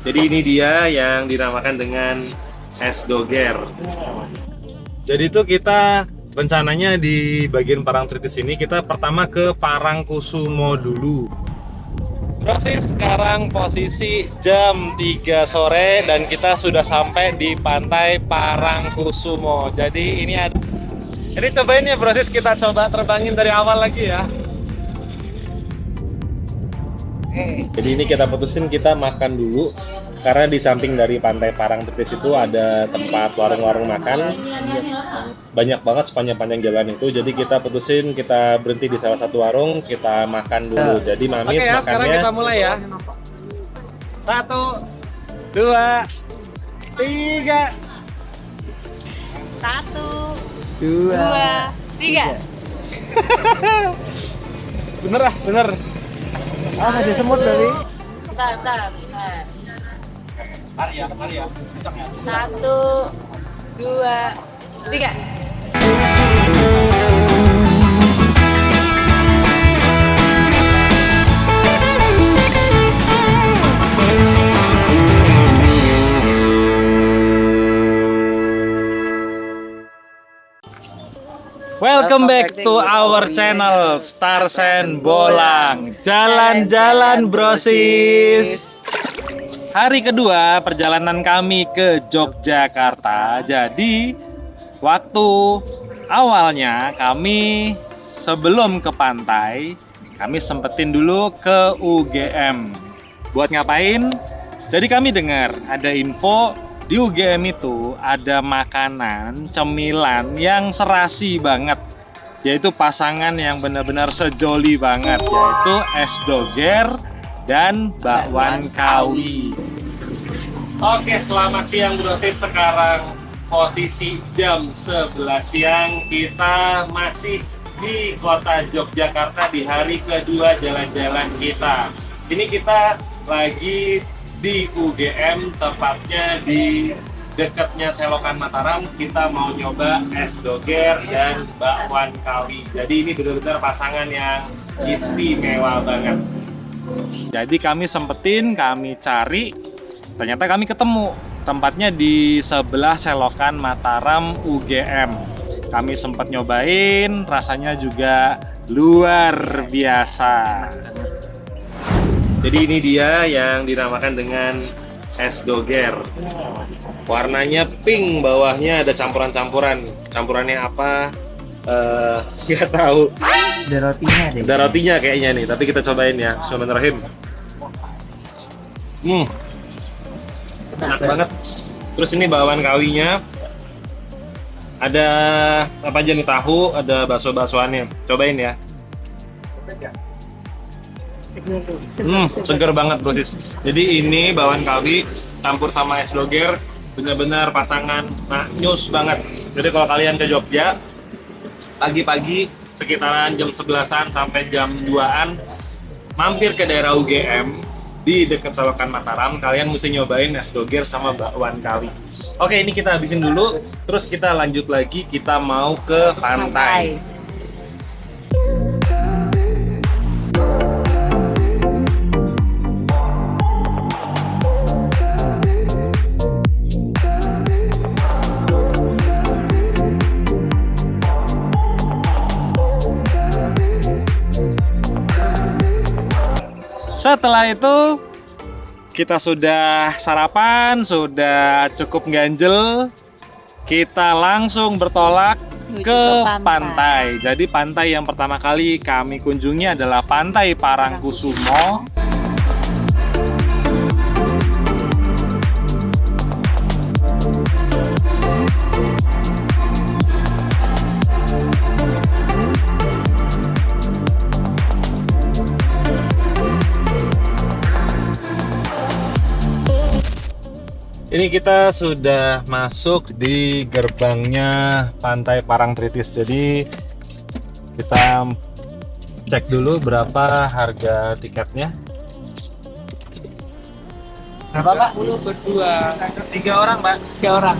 Jadi ini dia yang dinamakan dengan es doger. Jadi itu kita rencananya di bagian Parangtritis ini kita pertama ke Parangkusumo dulu. Proses sekarang posisi jam 3 sore dan kita sudah sampai di pantai Parangkusumo. Jadi ini cobain ya proses, kita coba terbangin dari awal lagi ya. Jadi ini kita putusin kita makan dulu karena di samping dari pantai Parangtritis itu ada tempat warung-warung makan banyak banget sepanjang jalan itu. Jadi kita putusin kita berhenti di salah satu warung, kita makan dulu. Jadi Mamis Oke ya, makannya. sekarang kita mulai ya. 1, 2, 3. 1, 2. 2, 3. Bener ah, bener. Ah, ada semut dari. Bentar. 1, 2, 3. Welcome back to our channel Stars and Bolang. Jalan-jalan brosis. Hari kedua perjalanan kami ke Yogyakarta. Jadi waktu awalnya kami sebelum ke pantai, kami sempetin dulu ke UGM. Buat ngapain? Jadi kami dengar ada info di UGM itu ada makanan, cemilan yang serasi banget, yaitu pasangan yang benar-benar sejoli banget, yaitu es doger dan bakwan kawi. Oke, selamat siang brosis. Sekarang posisi jam 11 siang, kita masih di kota Yogyakarta di hari kedua jalan-jalan kita. Ini kita lagi di UGM, tepatnya di dekatnya Selokan Mataram. Kita mau nyoba es doger dan bakwan kawi. Jadi ini benar-benar pasangan yang istimewa banget. Jadi kami sempetin, kami cari, ternyata kami ketemu tempatnya di sebelah Selokan Mataram UGM. Kami sempat nyobain, rasanya juga luar biasa. Jadi ini dia yang dinamakan dengan es doger. Warnanya pink, bawahnya ada campuran-campuran. Campurannya apa? Nggak tahu. Ada rotinya deh. Ada rotinya kayaknya nih, tapi kita cobain ya. Bismillahirrahmanirrahim. Enak banget. Terus ini bakwan kawinya. Ada apa aja nih, tahu, ada bakso-baksoannya. Cobain ya. Seger banget brosis. Jadi ini bakwan kawi campur sama es doger, benar-benar pasangan maknyus banget. Jadi kalau kalian ke Jogja pagi-pagi sekitaran jam 11-an sampai jam 2-an mampir ke daerah UGM di dekat Selokan Mataram, kalian mesti nyobain es doger sama bakwan kawi. Oke, ini kita habisin dulu, terus kita lanjut lagi, kita mau ke pantai. Setelah itu kita sudah sarapan, sudah cukup ganjel, kita langsung bertolak Menuju ke ke pantai. Jadi pantai yang pertama kali kami kunjungi adalah Pantai Parangkusumo. Ini kita sudah masuk di gerbangnya Pantai Parangtritis. Jadi kita cek dulu berapa harga tiketnya. Berapa Pak? 10 berdua. 3 orang Pak. 3 orang.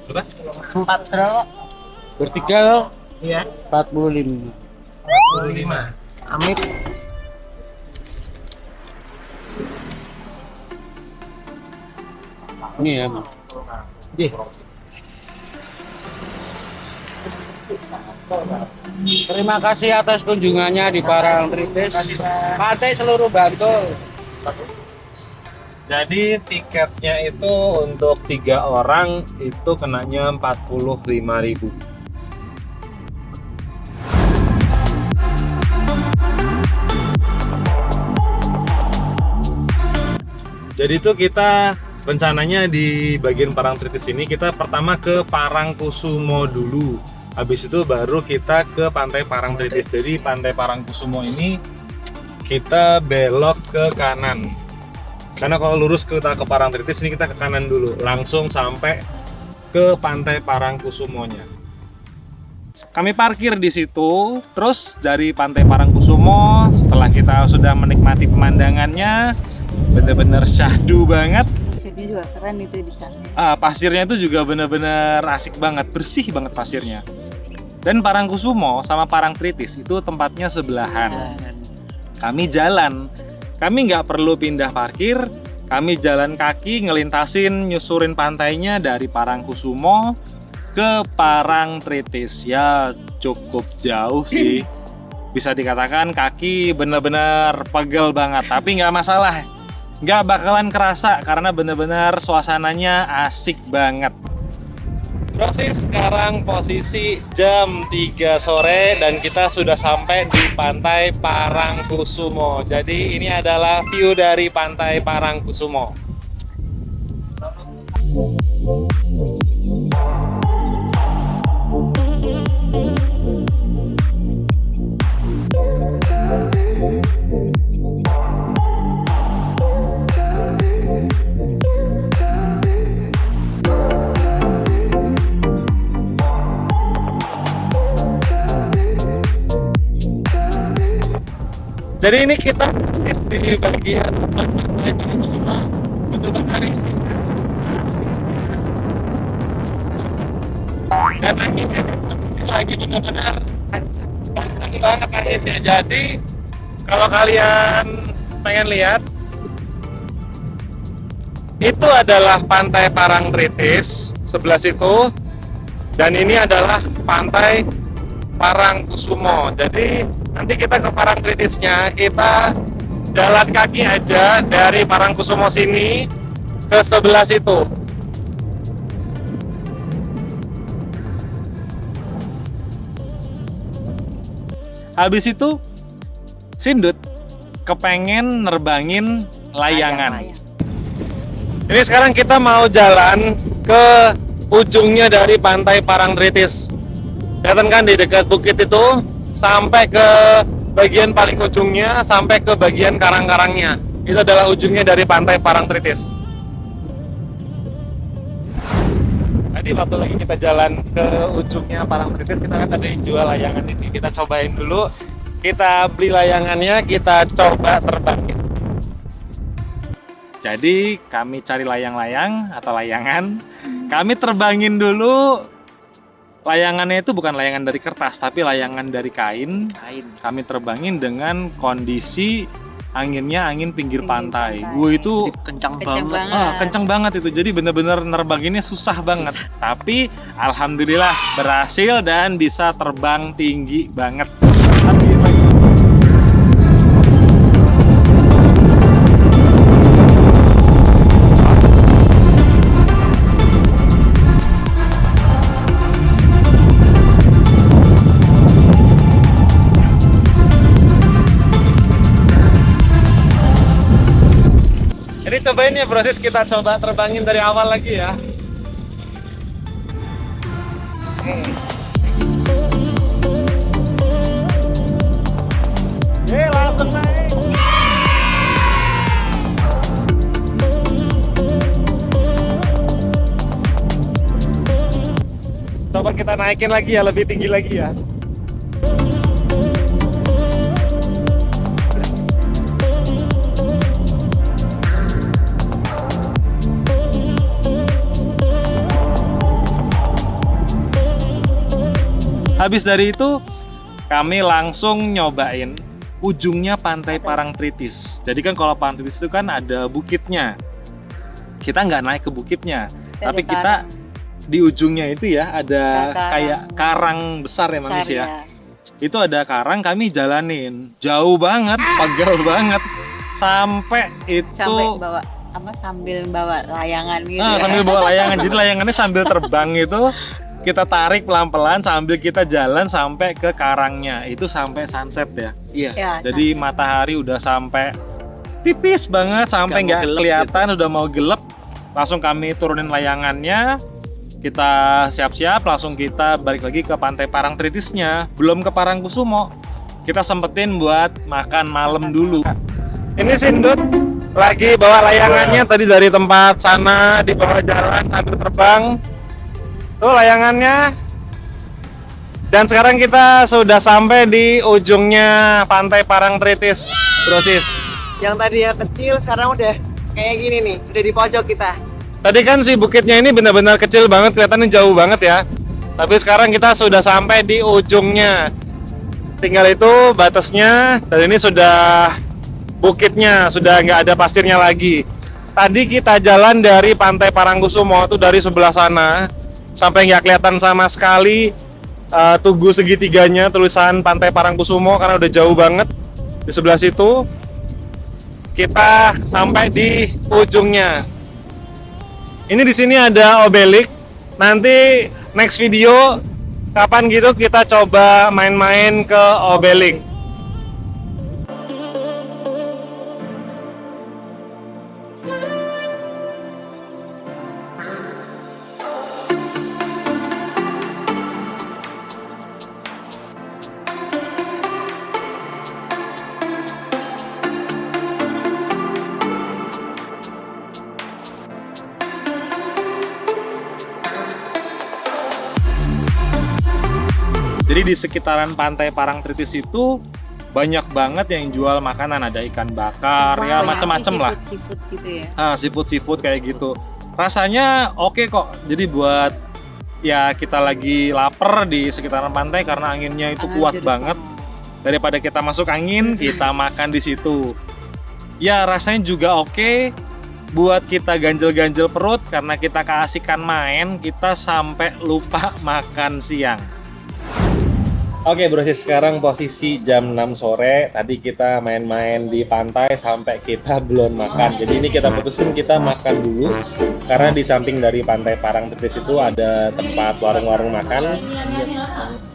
Berapa? 4 berapa? Bertiga loh. Iya. 45. 45. Amit. Ini ya. Ih. Terima kasih atas kunjungannya di Parangtritis, Pantai seluruh Bantul. Jadi tiketnya itu untuk 3 orang itu kenanya 45.000. Jadi itu kita rencananya di bagian Parangtritis ini kita pertama ke Parangkusumo dulu. Habis itu baru kita ke Pantai Parangtritis. Jadi Pantai Parangkusumo ini kita belok ke kanan. Karena kalau lurus kita ke Parangtritis ini kita ke kanan dulu, langsung sampai ke Pantai Parangkusumonya. Kami parkir di situ, terus dari Pantai Parangkusumo setelah kita sudah menikmati pemandangannya, bener-bener syahdu banget. Pasirnya juga keren itu di sana. Pasirnya itu juga bener-bener asik banget, bersih banget pasirnya. Dan Parangkusumo sama Parangtritis itu tempatnya sebelahan. Kami jalan. Kami nggak perlu pindah parkir, kami jalan kaki ngelintasin, nyusurin pantainya dari Parangkusumo ke Parangtritis. Ya cukup jauh sih, bisa dikatakan kaki bener-bener pegel banget. Tapi nggak masalah, nggak bakalan kerasa karena bener-bener suasananya asik banget. Proses sekarang posisi jam 3 sore dan kita sudah sampai di Pantai Parangkusumo. Jadi ini adalah view dari Pantai Parangkusumo. Jadi ini kita persis di bagian Pantai Parangkusumo. Betul-betul dan anginnya lagi benar-benar kencang banget anginnya. Jadi kalau kalian pengen lihat, itu adalah Pantai Parangtritis sebelah situ, dan ini adalah Pantai Parangkusumo. Jadi nanti kita ke Parangtritisnya, kita jalan kaki aja dari Parangkusumo sini ke sebelah situ. Habis itu Sindut kepengen nerbangin layangan. Ini sekarang kita mau jalan ke ujungnya dari Pantai Parangtritis. Kelihatan kan di dekat bukit itu, sampai ke bagian paling ujungnya, sampai ke bagian karang-karangnya. Itu adalah ujungnya dari Pantai Parangtritis. Tadi waktu lagi kita jalan ke ujungnya Parangtritis, kita lihat ada yang jual layangan ini. Kita cobain dulu, kita beli layangannya, kita coba terbangin. Jadi kami cari layang-layang atau layangan, kami terbangin dulu. Layangannya itu bukan layangan dari kertas, tapi layangan dari kain. Kami terbangin dengan kondisi anginnya angin pinggir pantai. Gue itu kencang banget. Kencang banget itu. Jadi bener-bener nerbanginnya susah banget. Tapi alhamdulillah berhasil dan bisa terbang tinggi banget. Jadi cobain ya proses, kita coba terbangin dari awal lagi ya. Langsung naik. Coba kita naikin lagi ya, lebih tinggi lagi ya. Habis dari itu, kami langsung nyobain ujungnya Pantai Parangtritis. Jadi kan kalau Parangtritis itu kan ada bukitnya. kita nggak naik ke bukitnya, Ada tapi kita di ujungnya itu ya ada kayak karang besar ya Mamis ya. Itu ada karang, kami jalanin jauh banget, pegal banget sampai itu Sampai sambil bawa layangan gitu. sambil bawa layangan. Jadi layangannya sambil terbang itu kita tarik pelan-pelan sambil kita jalan sampai ke karangnya. Itu sampai sunset ya. Iya. Ya, Jadi matahari udah sampai tipis banget, sampai nggak kelihatan, udah mau gelap. Langsung kami turunin layangannya, kita siap-siap, langsung kita balik lagi ke Pantai Parangtritisnya. Belum ke Parangkusumo. Kita sempetin buat makan malam dulu. Ini Sindut lagi bawa layangannya tadi dari tempat sana, di bawah jalan sambil terbang. Tuh layangannya. Dan sekarang kita sudah sampai di ujungnya Pantai Parangtritis, Brosis. Yang tadinya kecil sekarang udah kayak gini nih, udah di pojok kita. Tadi kan si bukitnya ini benar-benar kecil banget, kelihatannya jauh banget ya. Tapi sekarang kita sudah sampai di ujungnya. Tinggal itu batasnya, dan ini sudah bukitnya, sudah nggak ada pasirnya lagi. Tadi kita jalan dari Pantai Parangkusumo itu dari sebelah sana sampai nggak kelihatan sama sekali tugu segitiganya tulisan Pantai Parangkusumo karena udah jauh banget. Di sebelah situ kita sampai di ujungnya. Ini di sini ada obelik. Nanti next video kapan gitu kita coba main-main ke obelik. Jadi di sekitaran Pantai Parangtritis itu banyak banget yang jual makanan, ada ikan bakar, ya macam-macam lah. Seafood gitu ya. Seafood kayak gitu. Rasanya oke kok. Jadi buat ya kita lagi lapar di sekitaran pantai karena anginnya itu kuat banget. Daripada kita masuk angin, kita makan di situ. Ya rasanya juga oke. Buat kita ganjel-ganjel perut karena kita keasikan main, kita sampai lupa makan siang. Oke Brosis, sekarang posisi jam 6 sore. Tadi kita main-main di pantai sampai kita belum makan. Jadi ini kita putusin kita makan dulu. Karena di samping dari Pantai Parangtritis itu ada tempat warung-warung makan.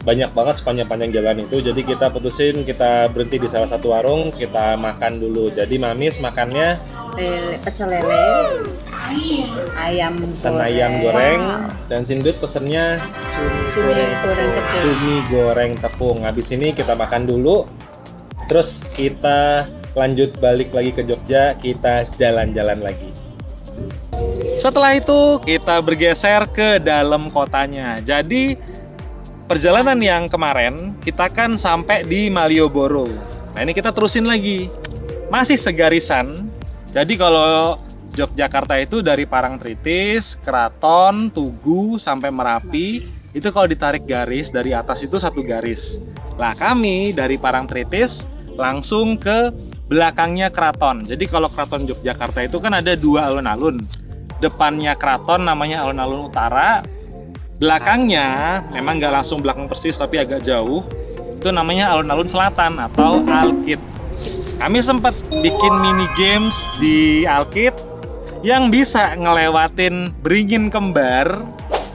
Banyak banget sepanjang jalan itu. Jadi kita putusin kita berhenti di salah satu warung, kita makan dulu. Jadi Mamis makannya Pecel lele, ayam goreng, dan Sindut pesennya cumi goreng tepung. Habis ini kita makan dulu, terus kita lanjut balik lagi ke Jogja, kita jalan-jalan lagi. Setelah itu kita bergeser ke dalam kotanya. Jadi perjalanan yang kemarin kita kan sampai di Malioboro. Nah ini kita terusin lagi, masih segarisan. Jadi kalau Yogyakarta itu dari Parangtritis, Keraton, Tugu sampai Merapi, itu kalau ditarik garis dari atas itu satu garis. Lah kami dari Parangtritis langsung ke belakangnya Keraton. Jadi kalau Keraton Yogyakarta itu kan ada dua alun-alun. Depannya Keraton namanya alun-alun utara. Belakangnya memang nggak langsung belakang persis tapi agak jauh. Itu namanya alun-alun selatan atau Alkit. Kami sempat bikin mini games di Alkit yang bisa ngelewatin beringin kembar.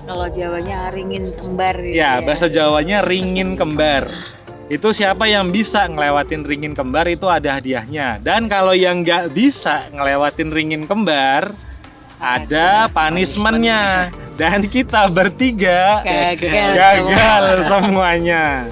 Kalau Jawanya ringin kembar gitu Ya, bahasa Jawanya ringin kembar. Itu siapa yang bisa ngelewatin ringin kembar itu ada hadiahnya. Dan kalau yang nggak bisa ngelewatin ringin kembar, ada punishment-nya. Dan kita bertiga gagal semuanya.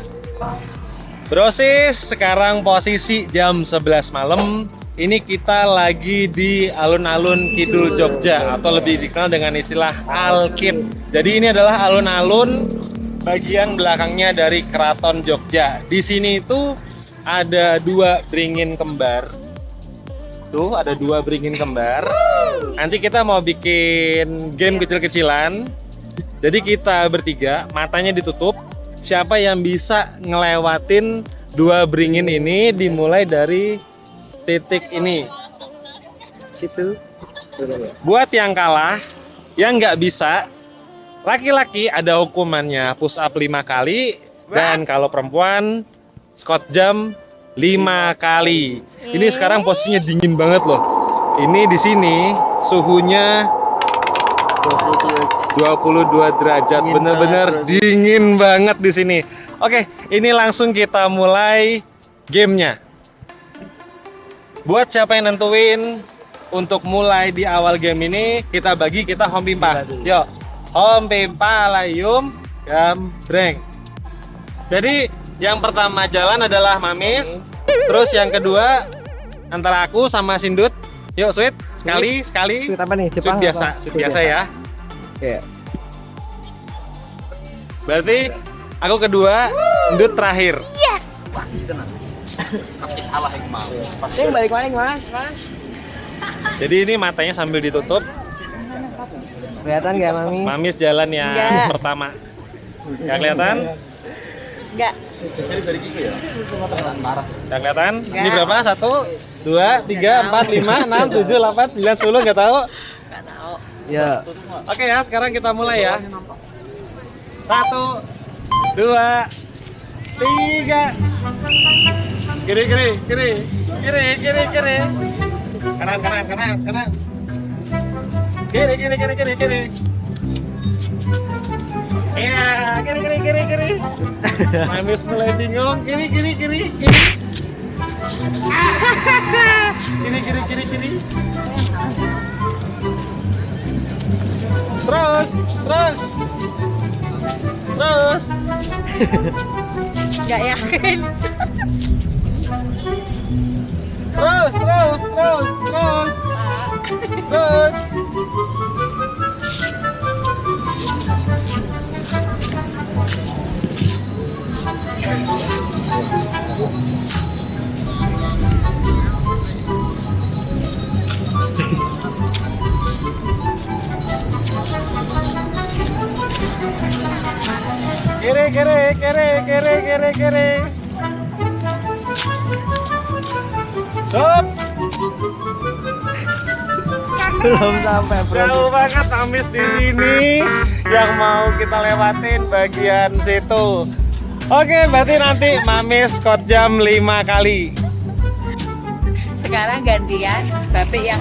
Brosis, sekarang posisi jam 11 malam. Ini kita lagi di alun-alun Kidul Jogja atau lebih dikenal dengan istilah Alkit. Jadi ini adalah alun-alun bagian belakangnya dari Keraton Jogja. Di sini itu ada dua beringin kembar. Tuh, ada dua beringin kembar. Nanti kita mau bikin game kecil-kecilan. Jadi kita bertiga, matanya ditutup. Siapa yang bisa ngelewatin dua beringin ini dimulai dari titik ini. Situ. Buat yang kalah, yang nggak bisa, laki-laki ada hukumannya push up 5 kali, dan kalau perempuan squat jump 5 kali. Ini sekarang posisinya dingin banget loh. Ini di sini suhunya 22 derajat, bener-bener dingin banget di sini. Oke, ini langsung kita mulai gamenya. Buat siapa yang nentuin untuk mulai di awal game ini, kita home pimpa. Yuk, home pimpa, layum, gambreng. Jadi yang pertama jalan adalah Mamis, terus yang kedua antara aku sama Sindut. Yuk, Sweet, sekali. Sweet apa nih? Sweet biasa, sweet biasa ya. Oke. Berarti aku kedua, Sindut terakhir. Yang balik-balik Mas. Jadi ini matanya sambil ditutup. Kelihatan nggak Mami? Mamis jalan yang Enggak. pertama. Nggak kelihatan? Enggak. Nggak kelihatan? Nggak. Ini berapa? 1, 2, 3, 4, 5, 6, 7, 8, 9, 10, nggak tahu? Enggak tahu. Ya. Oke ya, sekarang kita mulai ya. 1, 2, 3. Kiri. Kanan. Kiri. Iya, kiri. Mamis mulai bingung. Kiri. Kiri. Terus. Enggak yakin. Terus. Kiri. Stop. Belum sampai bro. Jauh banget Amis di sini yang mau kita lewatin bagian situ. Oke, berarti nanti Mamis squat jump 5 kali. Sekarang gantian Bapak yang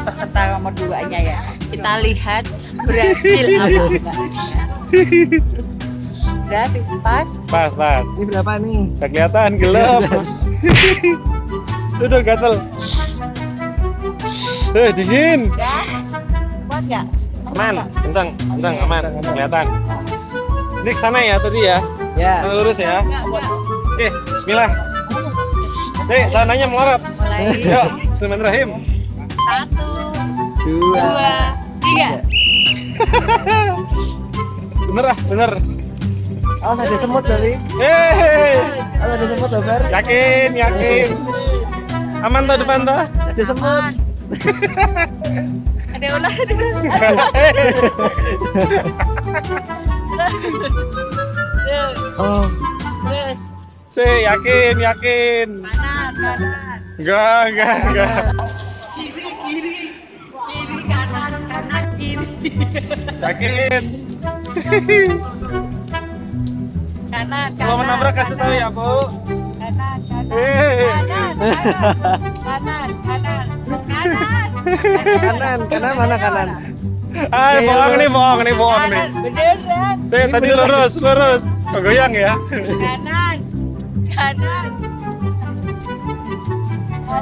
peserta nomor 2-nya ya. Kita lihat berhasil apa enggak. Udah pas. Pas. Ini berapa nih? Gak kelihatan, gelap. Duduk gatel. Dingin. Udah. Kuat enggak? Aman, kencang, aman, kelihatan. Ini kesana ya tadi ya. Ya. Lurus ya. Enggak. Oke, bismillah. Sananya melorot. Mulai. Yuk, bismillahirrahmanirrahim. 1, 2. 2, 3. Bener. Oh, ada semut tadi. Hei, Oh, ada semut Bar. yakin. Aman tuh depan tuh. Ada semut. Ada ular. Oh. Terus Yakin. kanan. Enggak. Kiri, kanan, kiri. Yakin. Kanan. Kalau menabrak kasih tahu ya, Bu. Kanan. Kanan mana kanan? Ah, bohong nih. Kanan, beneran. Tadi lurus. Kegoyang ya. Kanan.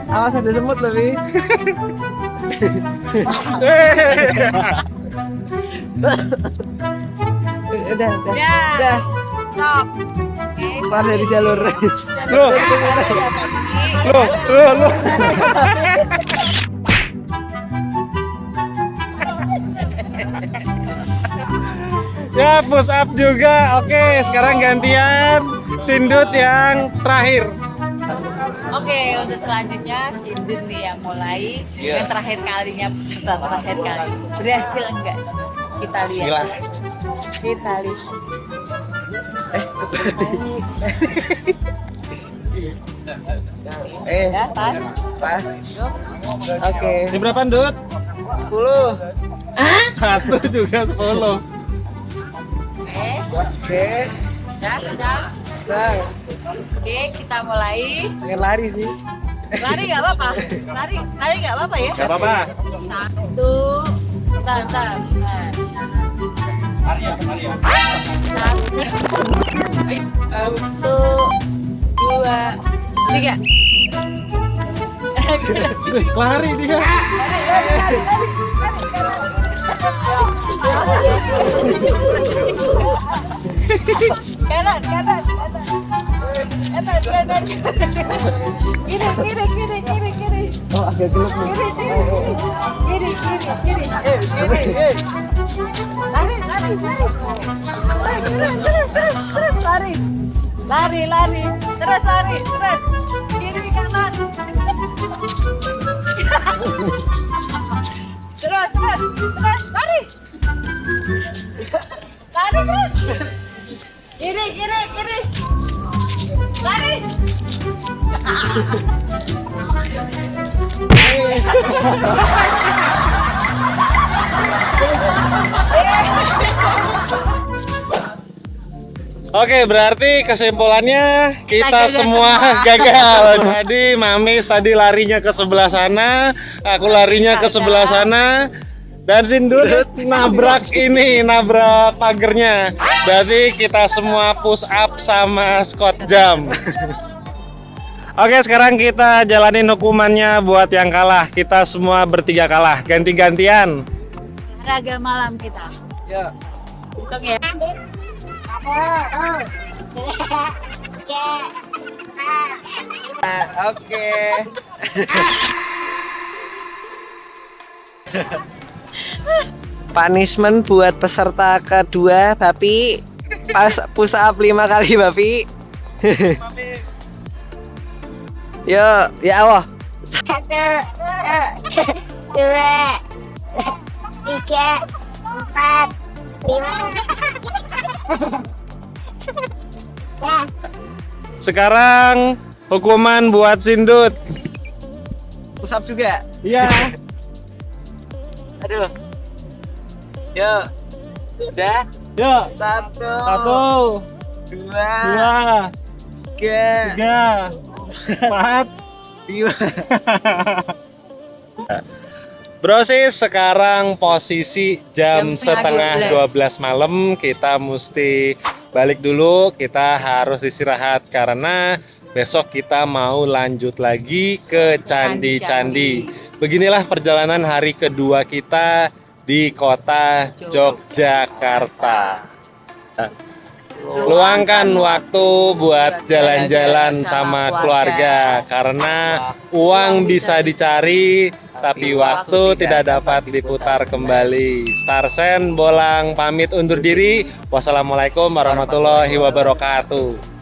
Awas ada semut lebih. Udah. Ya. Stop. Oke. Keluar dari jalur. Loh. Ya, push up juga. Oke, sekarang gantian Sindut yang terakhir. Oke, untuk selanjutnya Sindut nih yang mulai. Yang terakhir kalinya, peserta terakhir kali. Berhasil enggak? Kita lihat. Ya, pas. Pas. Yuk. Oke. Ini berapa, Dut? 10. Satu juga 10. Oke. Sudah. Bang, Oke, kita mulai. pengen lari sih. Lari nggak apa-apa. Lari nggak apa-apa ya. Gak apa-apa. 1, bentar. Nah. 1, 2, 3. Lari dia. Kanan. Kiri. Oh, agak gelap nih. Kiri. Lari. Terus lari. Kiri kanan. Terus lari. Lari terus. Kiri. Lari. Oke, berarti kesimpulannya kita gagal semua semua. gagal. Jadi Mamis tadi larinya ke sebelah sana, aku larinya ke sebelah sana, dan Sindut nabrak pagernya. Berarti kita semua push up sama squat jump. Oke, sekarang kita jalanin hukumannya buat yang kalah. Kita semua bertiga kalah, ganti-gantian. Olahraga malam kita. Ya. Hitung ya. Oke. Punishment buat peserta kedua, Bapi. Push up 5 kali, Bapi. Yo, ya Allah. 1, 2, 3, 4, 5. Sekarang hukuman buat Sindut. Push up juga. Iya. Aduh. Yo. Udah. Yuk. 1, 2, 2, 3, 4. 5. Brosis, sekarang posisi jam Jam setengah setengah 12 malam. Kita mesti balik dulu. Kita harus istirahat karena besok kita mau lanjut lagi ke candi-candi. Beginilah perjalanan hari kedua kita di kota Yogyakarta. Luangkan waktu buat jalan-jalan sama keluarga karena uang bisa dicari tapi waktu tidak dapat diputar kembali. Starsen Bolang pamit undur diri. Wassalamualaikum warahmatullahi wabarakatuh.